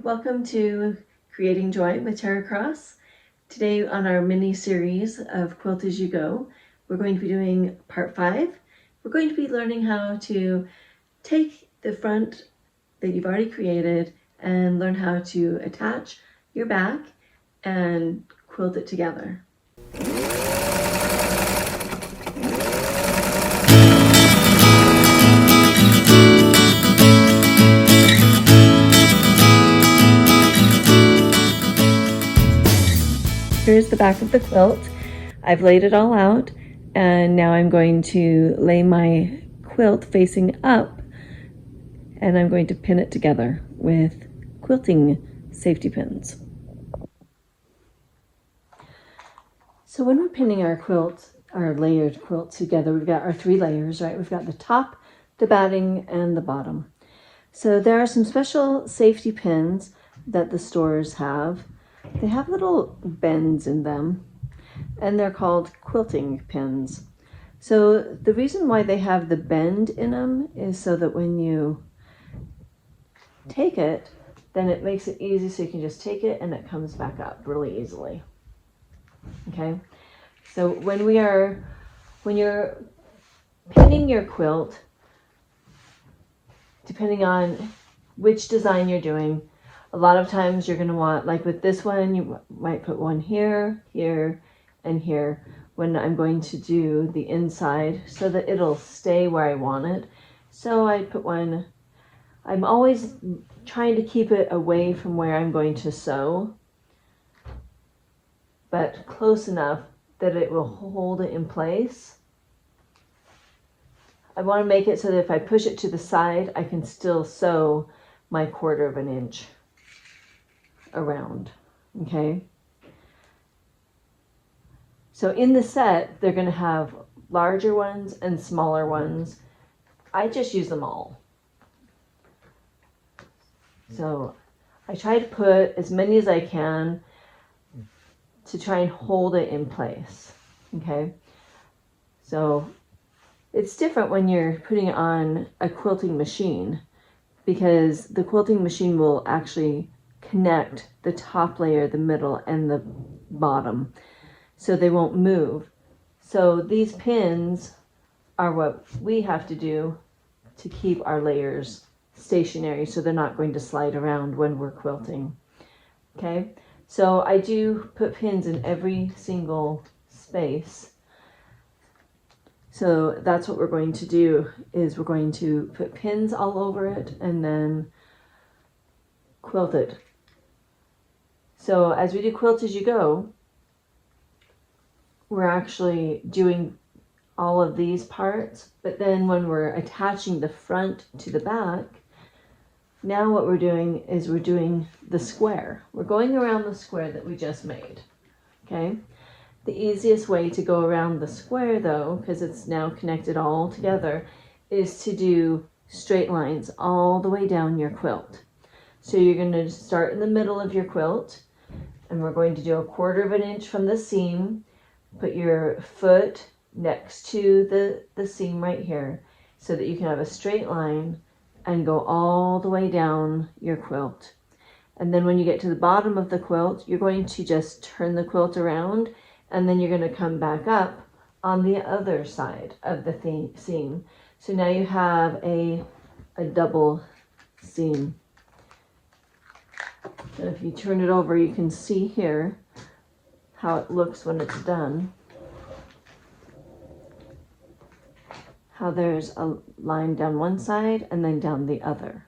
welcome to Creating Joy with Tara Cross. Today on our mini series of Quilt As You Go, we're going to be doing part 5. We're going to be learning how to take the front that you've already created and learn how to attach your back and quilt it together. Here's the back of the quilt. I've laid it all out, and now I'm going to lay my quilt facing up, and I'm going to pin it together with quilting safety pins. So when we're pinning our quilt, our layered quilt together, we've got our 3 layers, right? We've got the top, the batting, and the bottom. So there are some special safety pins that the stores have. They have little bends in them, and they're called quilting pins. So the reason why they have the bend in them is so that when you take it, then it makes it easy, so you can just take it and it comes back up really easily. Okay, so when you're pinning your quilt, depending on which design you're doing, a lot of times you're going to want, like with this one, you might put one here, here, and here when I'm going to do the inside so that it'll stay where I want it. So I put one, I'm always trying to keep it away from where I'm going to sew, but close enough that it will hold it in place. I want to make it so that if I push it to the side, I can still sew my 1/4 of an inch around. Okay, so in the set they're going to have larger ones and smaller ones. I just use them all, so I try to put as many as I can to try and hold it in place. Okay, so it's different when you're putting it on a quilting machine, because the quilting machine will actually connect the top layer, the middle, and the bottom, so they won't move. So these pins are what we have to do to keep our layers stationary, so they're not going to slide around when we're quilting. Okay, so I do put pins in every single space. So that's what we're going to do, is we're going to put pins all over it and then quilt it. So as we do Quilt As You Go, we're actually doing all of these parts, but then when we're attaching the front to the back, now what we're doing is we're doing the square. We're going around the square that we just made. Okay, the easiest way to go around the square, though, because it's now connected all together, is to do straight lines all the way down your quilt. So you're going to start in the middle of your quilt, and we're going to do 1/4 of an inch from the seam. Put your foot next to the seam right here so that you can have a straight line and go all the way down your quilt. And then when you get to the bottom of the quilt, you're going to just turn the quilt around, and then you're going to come back up on the other side of the seam. So now you have a double seam. And if you turn it over, you can see here how it looks when it's done. How there's a line down one side and then down the other.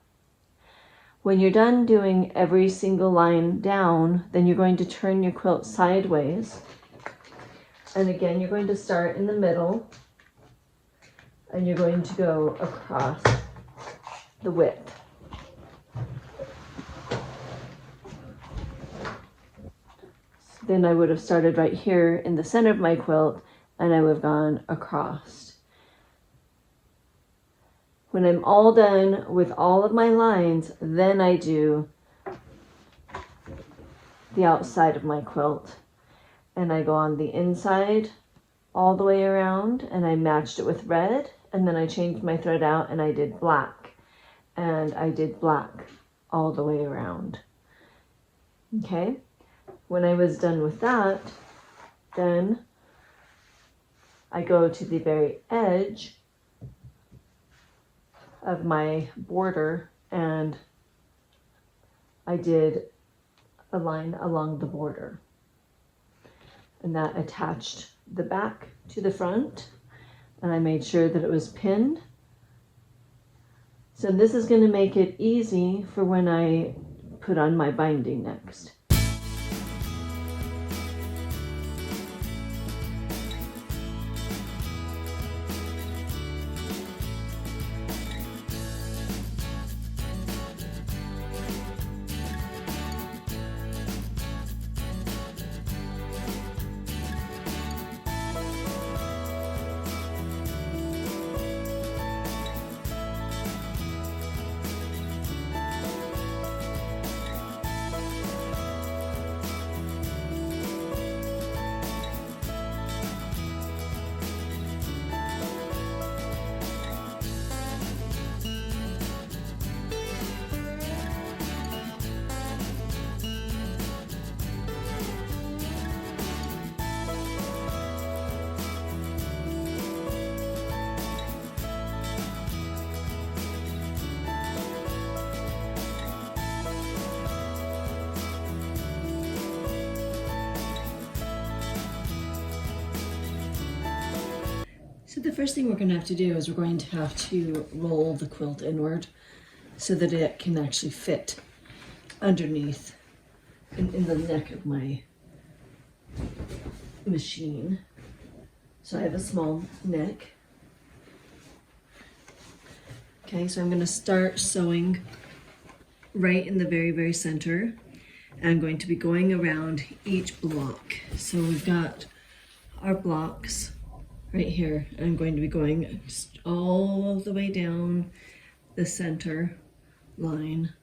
When you're done doing every single line down, then you're going to turn your quilt sideways. And again, you're going to start in the middle, and you're going to go across the width. Then I would have started right here in the center of my quilt, and I would have gone across. When I'm all done with all of my lines, then I do the outside of my quilt. And I go on the inside all the way around, and I matched it with red, and then I changed my thread out and I did black. And I did black all the way around. Okay, when I was done with that, then I go to the very edge of my border and I did a line along the border, and that attached the back to the front, and I made sure that it was pinned. So this is going to make it easy for when I put on my binding next. So the first thing we're going to have to do is we're going to have to roll the quilt inward so that it can actually fit underneath in the neck of my machine. So I have a small neck. Okay, so I'm going to start sewing right in the very, very center. And I'm going to be going around each block. So we've got our blocks right here. I'm going to be going all the way down the center line.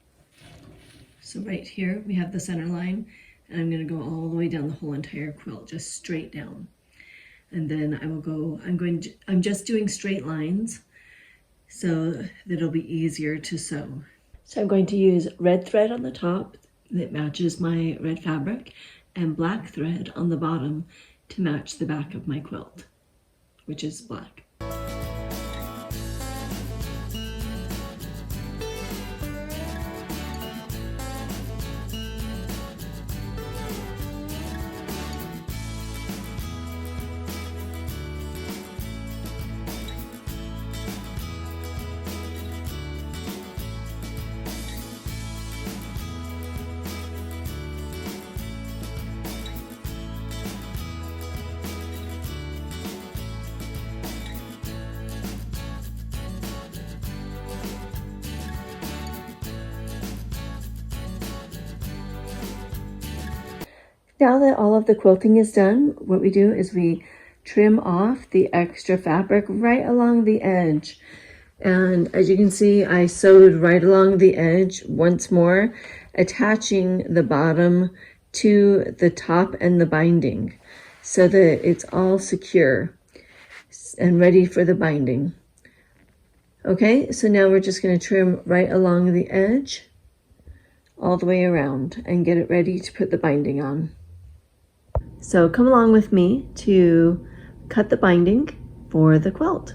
So right here we have the center line, and I'm going to go all the way down the whole entire quilt, just straight down. And then I will go, I'm just doing straight lines so that it'll be easier to sew. So I'm going to use red thread on the top that matches my red fabric and black thread on the bottom to match the back of my quilt, which is black. Now that all of the quilting is done, what we do is we trim off the extra fabric right along the edge. And as you can see, I sewed right along the edge once more, attaching the bottom to the top and the binding so that it's all secure and ready for the binding. Okay, so now we're just going to trim right along the edge all the way around and get it ready to put the binding on. So come along with me to cut the binding for the quilt.